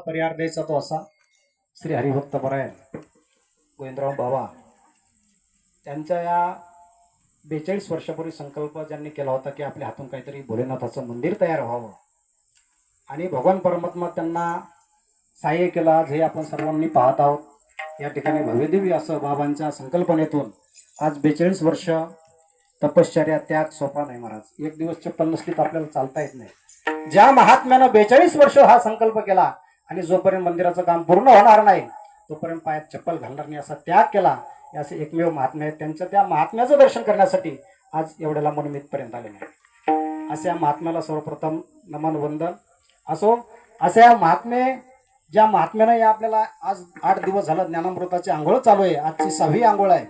परिहार द्यायचा तो असा, श्री हरिभक्त परायण गोविंदराव बाबा त्यांच्या या 42 वर्षापूर्वी संकल्प ज्यांनी केला होता की आपल्या हातून काहीतरी भोलेनाथाचं मंदिर तयार व्हावं आणि भगवान परमात्मा त्यांना सहाय्य केलं. आज हे आपण सर्वांनी पाहत आहोत. या ठिकाणी भव्यदिव्य असं बाबांच्या संकल्पनेतून आज 42 वर्ष तपश्चर्या, त्याग सोपा नाही महाराज. एक दिवस चप्पल नसली तर आपल्याला चालता येत नाही. ज्या महात्म्यानं 42 वर्ष हा संकल्प केला आणि जोपर्यंत मंदिराचं काम पूर्ण होणार नाही तोपर्यंत पायात चप्पल घालणार नाही असा त्याग केला, असे एकमेव महात्मे आहेत. त्यांच्या त्या महात्म्याचं दर्शन करण्यासाठी आज एवढ्याला मनमितपर्यंत आलेले आहे. अशा महात्म्याला सर्वप्रथम नमन वंदन असो. अशा महात्मे ज्या महात्म्यानं या आपल्याला आज 8 दिवस झालं ज्ञानामृताची आंघोळ चालू आहे. आजची 6वी आंघोळ आहे.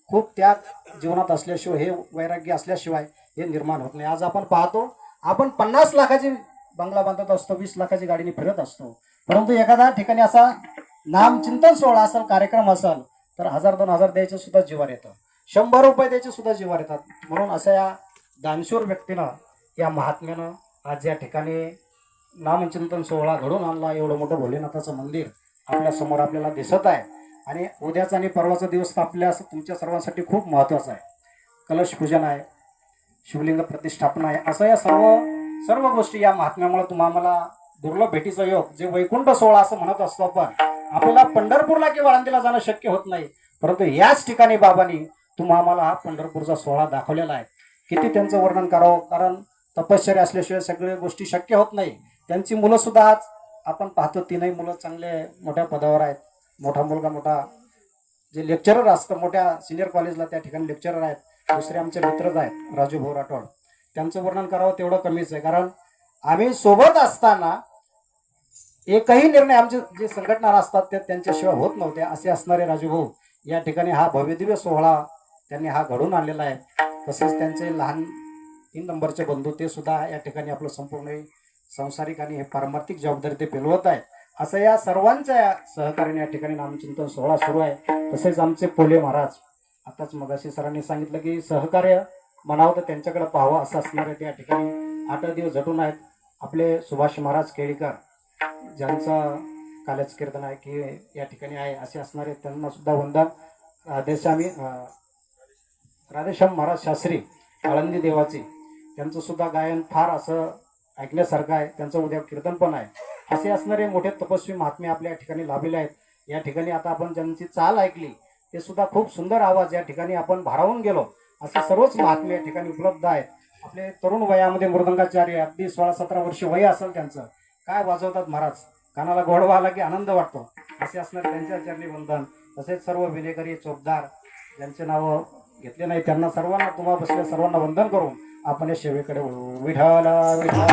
खूप त्याग जीवनात असल्याशिवाय, हे वैराग्य असल्याशिवाय हे निर्माण होत नाही. आज आपण पाहतो, आपण 50 लाखाची बंगला बांधत असतो, 20 लाखाची गाडीने फिरत असतो, परंतु एखाद्या ठिकाणी असा नामचिंतन सोहळा असेल, कार्यक्रम असेल तर 1000-2000 द्यायचे सुद्धा जीवार येतं, 100 रुपये द्यायचे सुद्धा जीवार येतात. म्हणून अशा या दानशूर व्यक्तीनं, या महात्म्यानं आज या ठिकाणी नामचिंतन सोहळा घडून आणला. एवढं मोठं भोलेनाथाचं मंदिर आपल्या समोर आपल्याला दिसत आहे आणि उद्याचा आणि परवाचा दिवस आपल्या तुमच्या सर्वांसाठी खूप महत्त्वाचा आहे. कलश पूजन आहे, शिवलिंग प्रतिष्ठापना आहे, असं या सर्व गोष्टी या महात्म्यामुळे तुम्हाला दुर्लभ भेटीचा योग, जे वैकुंठ सोहळा असं म्हणत असतो आपण, आपल्याला पंढरपूरला किंवा आळंदीला जाणं शक्य होत नाही, परंतु याच ठिकाणी बाबांनी तुम्हाला हा पंढरपूरचा सोहळा दाखवलेला आहे. किती त्यांचं वर्णन करावं, कारण तपश्चर्या असल्याशिवाय सगळ्या गोष्टी शक्य होत नाही. त्यांची मुलं सुद्धा आज आपण पाहतो, 3ही मुलं चांगले मोठ्या पदावर आहेत. मोठा मुलगा मोठा जे लेक्चरर असतं, मोठ्या सिनियर कॉलेजला त्या ठिकाणी लेक्चरर आहेत. दुसरे आमचे मित्रच आहेत, राजू भाऊ राठोड. त्यांचं वर्णन करावं तेवढं कमीच आहे, कारण आम्ही सोबत असताना एकही निर्णय आमचे जे संघटना असतात ते त्यांच्याशिवाय होत नव्हते. असे असणारे राजू भाऊ या ठिकाणी हा भव्यदिव्य सोहळा त्यांनी हा घडून आणलेला आहे. तसेच त्यांचे लहान 3 नंबरचे बंधू ते सुद्धा या ठिकाणी आपलं संपूर्ण सांसारिक आणि हे पारमार्थिक जबाबदारी ते पेलवत आहे. असं या सर्वांच्या सहकार्याने या ठिकाणी नामचिंतन सोहळा सुरू आहे. तसेच आमचे पोले महाराज, आताच मगाशी सरांनी सांगितलं की सहकार्य म्हणावं तर त्यांच्याकडे पाहावं असं असणार आहे. त्या ठिकाणी 8 दिवस झटून आहेत. आपले सुभाष महाराज केळीकर, ज्यांचं कालच कीर्तन आहे की या ठिकाणी आहे, असे असणारे त्यांना सुद्धा वंदन. राधेश्याम महाराज शास्त्री आळंदी देवाचे, त्यांचं सुद्धा गायन फार असं ऐकण्यासारखं आहे. त्यांचं उद्या कीर्तन पण आहे. असे असणारे मोठे तपस्वी महात्मे आपल्या ठिकाणी लाभलेले आहेत. या ठिकाणी आता आपण ज्यांची चाल ऐकली ते सुद्धा खूप सुंदर आवाज या ठिकाणी आपण भारावून गेलो. असे सर्वच महात्मे या ठिकाणी उपलब्ध आहेत. आपले तरुण वयामध्ये मृदंगाचार्य, अगदी 16-17 वर्ष वय असेल त्यांचं, काय वाजवतात महाराज, कानाला गोडवा आला की आनंद वाटतो. असे असणारे त्यांच्या चरणी वंदन. तसेच सर्व विनेकरी चोपदार ज्यांचे नावं घेतले नाही त्यांना सर्वांना, तुम्हा बसल्या सर्वांना वंदन करून आपण या सेवेकडे वळू. विठ्ठल विठ्ठल.